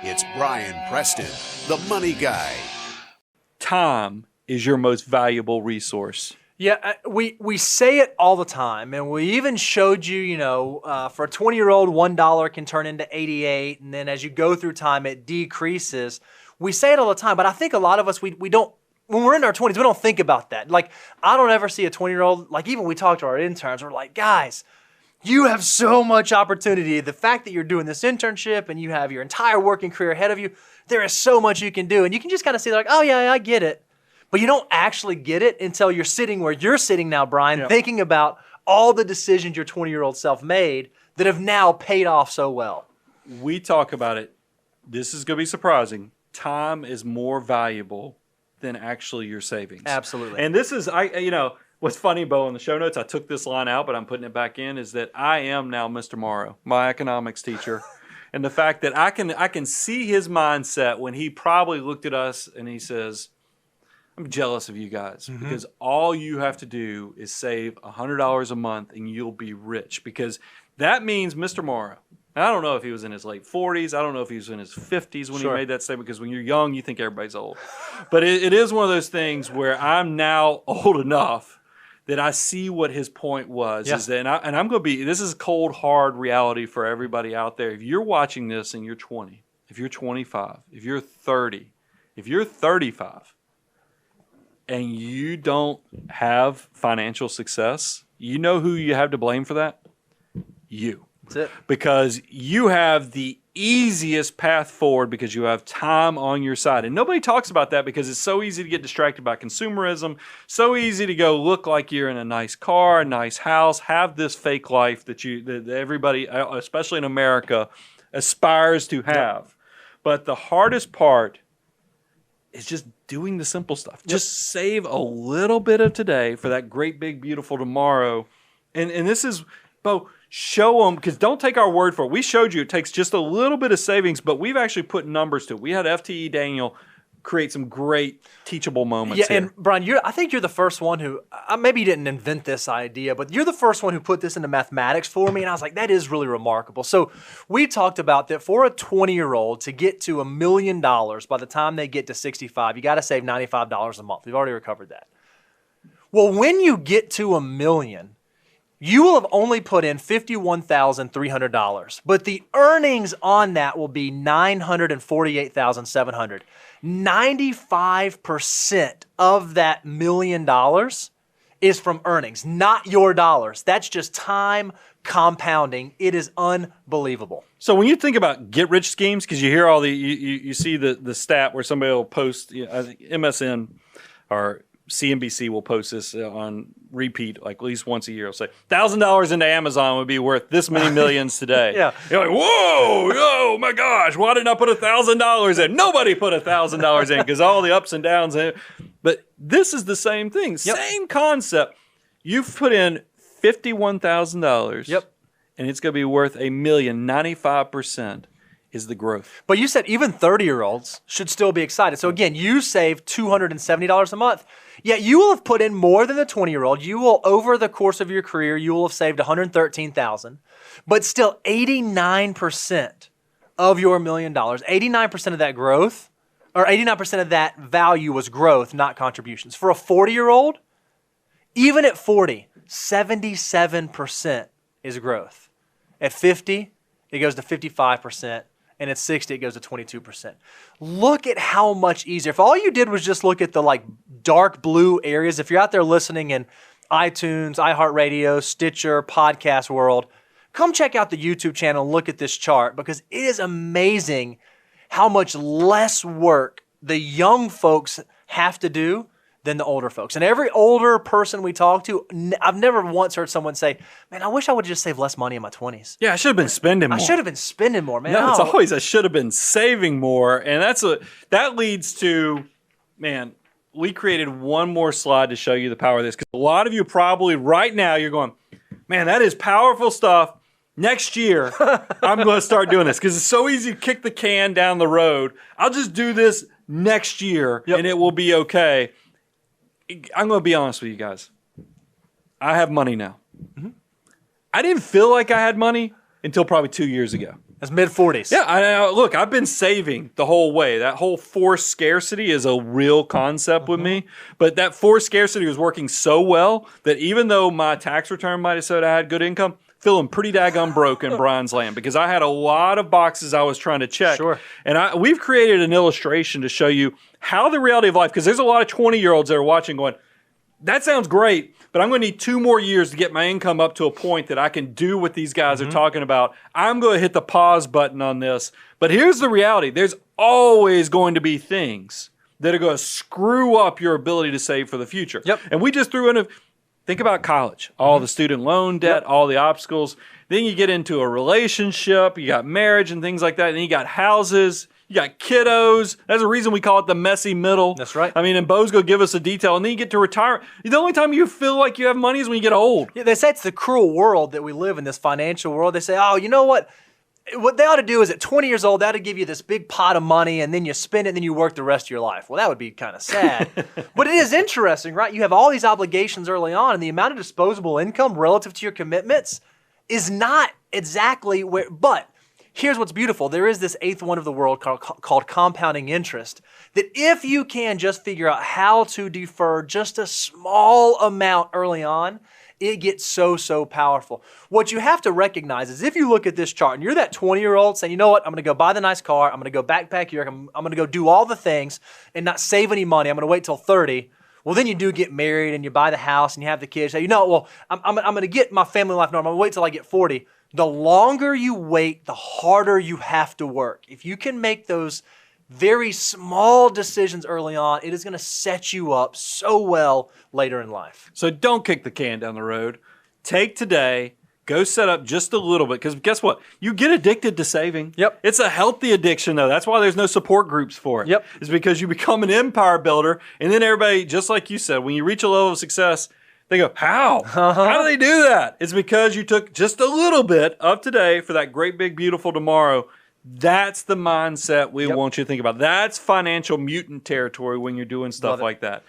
It's Brian Preston, the money guy. Time is your most valuable resource. Yeah, we say it all the time, and we even showed you, for a 20-year-old, $1 can turn into 88, and then as you go through time, it decreases. We say it all the time, but I think a lot of us, we don't, when we're in our 20s, we don't think about that. Like, I don't ever see a 20-year-old, like even we talk to our interns, we're like, guys, you have so much opportunity. The fact that you're doing this internship and you have your entire working career ahead of you, there is so much you can do. And you can just kind of see like, oh yeah, I get it. But you don't actually get it until you're sitting where you're sitting now, Brian, thinking about all the decisions your 20-year-old self made that have now paid off so well. We talk about it. This is going to be surprising. Time is more valuable than actually your savings. Absolutely. And this is, what's funny, Bo, in the show notes, I took this line out, but I'm putting it back in, is that I am now Mr. Morrow, my economics teacher. And the fact that I can see his mindset when he probably looked at us and he says, I'm jealous of you guys because all you have to do is save $100 a month and you'll be rich, because that means Mr. Morrow. And I don't know if he was in his late 40s. I don't know if he was in his 50s when he made that statement, because when you're young, you think everybody's old. But it is one of those things where I'm now old enough that I see what his point was. Is that, and I'm going to be, this is cold, hard reality for everybody out there. If you're watching this and you're 20, if you're 25, if you're 30, if you're 35, and you don't have financial success, you know who you have to blame for that? You. That's it. Because you have the easiest path forward because you have time on your side. And nobody talks about that because it's so easy to get distracted by consumerism, so easy to go look like you're in a nice car, a nice house, have this fake life that everybody, especially in America, aspires to have. But the hardest part is just doing the simple stuff. Just save a little bit of today for that great, big, beautiful tomorrow. And this is, Bo, show them, because don't take our word for it. We showed you it takes just a little bit of savings, but we've actually put numbers to it. We had FTE Daniel create some great teachable moments here. And Brian, I think you're the first one who, maybe you didn't invent this idea, but you're the first one who put this into mathematics for me, and I was like, that is really remarkable. So we talked about that for a 20-year-old to get to $1 million by the time they get to 65, you got to save $95 a month. We've already recovered that. Well, when you get to $1 million, you will have only put in $51,300, but the earnings on that will be $948,700. 95% of that $1 million is from earnings, not your dollars. That's just time compounding. It is unbelievable. So when you think about get rich schemes, because you hear all you see the stat where somebody will post, MSN or CNBC will post this on repeat like at least once a year. It'll say $1,000 into Amazon would be worth this many millions today. You're like, whoa, oh my gosh, why didn't I put $1,000 in? Nobody put $1,000 in because all the ups and downs. But this is the same thing, same concept. You've put in $51,000. And it's going to be worth $1 million. 95% is the growth. But you said even 30-year-olds should still be excited. So again, you save $270 a month. Yet you will have put in more than the 20-year-old. You will, over the course of your career, you will have saved $113,000. But still, 89% of your $1 million, 89% of that growth, or 89% of that value was growth, not contributions. For a 40-year-old, even at 40, 77% is growth. At 50, it goes to 55%. And at 60, it goes to 22%. Look at how much easier. If all you did was just look at the dark blue areas, if you're out there listening in iTunes, iHeartRadio, Stitcher, podcast world, come check out the YouTube channel and look at this chart, because it is amazing how much less work the young folks have to do than the older folks. And every older person we talk to, I've never once heard someone say, man, I wish I would just save less money in my 20s. Yeah, I should have been spending more. I should have been spending more, man. No, it's always I should have been saving more. And that leads to, man, we created one more slide to show you the power of this, because a lot of you probably right now you're going, man, that is powerful stuff. Next year, I'm going to start doing this because it's so easy to kick the can down the road. I'll just do this next year and it will be okay. I'm going to be honest with you guys. I have money now. I didn't feel like I had money until probably 2 years ago. That's mid-40s. Yeah, look, I've been saving the whole way. That whole forced scarcity is a real concept with me. But that forced scarcity was working so well that even though my tax return might have said I had good income, feeling pretty daggone broke in Brian's land because I had a lot of boxes I was trying to check. Sure. And we've created an illustration to show you how the reality of life, because there's a lot of 20-year-olds that are watching going, that sounds great, but I'm going to need 2 more years to get my income up to a point that I can do what these guys are talking about. I'm going to hit the pause button on this. But here's the reality. There's always going to be things that are going to screw up your ability to save for the future. Yep. And we just threw in think about college, all the student loan debt, all the obstacles. Then you get into a relationship, you got marriage and things like that. And then you got houses. You got kiddos. That's the reason we call it the messy middle. That's right. I mean, and Bo's going to give us a detail. And then you get to retire. The only time you feel like you have money is when you get old. Yeah, they say it's the cruel world that we live in, this financial world. They say, oh, you know what? What they ought to do is at 20 years old, they ought to give you this big pot of money, and then you spend it, and then you work the rest of your life. Well, that would be kind of sad. But it is interesting, right? You have all these obligations early on, and the amount of disposable income relative to your commitments is not exactly where, but here's what's beautiful. There is this eighth wonder of the world called compounding interest, that if you can just figure out how to defer just a small amount early on, it gets so powerful. What you have to recognize is if you look at this chart and you're that 20-year-old saying, you know what, I'm going to go buy the nice car, I'm going to go backpack Europe, I'm going to go do all the things and not save any money, I'm going to wait till 30. Well, then you do get married and you buy the house and you have the kids. Say, you know, well, I'm going to get my family life normal. I'm going to wait till I get 40. The longer you wait, the harder you have to work. If you can make those very small decisions early on, it is going to set you up so well later in life. So don't kick the can down the road. Take today, go set up just a little bit, because guess what? You get addicted to saving. Yep. It's a healthy addiction, though. That's why there's no support groups for it. Yep. It's because you become an empire builder, and then everybody, just like you said, when you reach a level of success, they go, how? How do they do that? It's because you took just a little bit of today for that great, big, beautiful tomorrow. That's the mindset we want you to think about. That's financial mutant territory when you're doing stuff like that.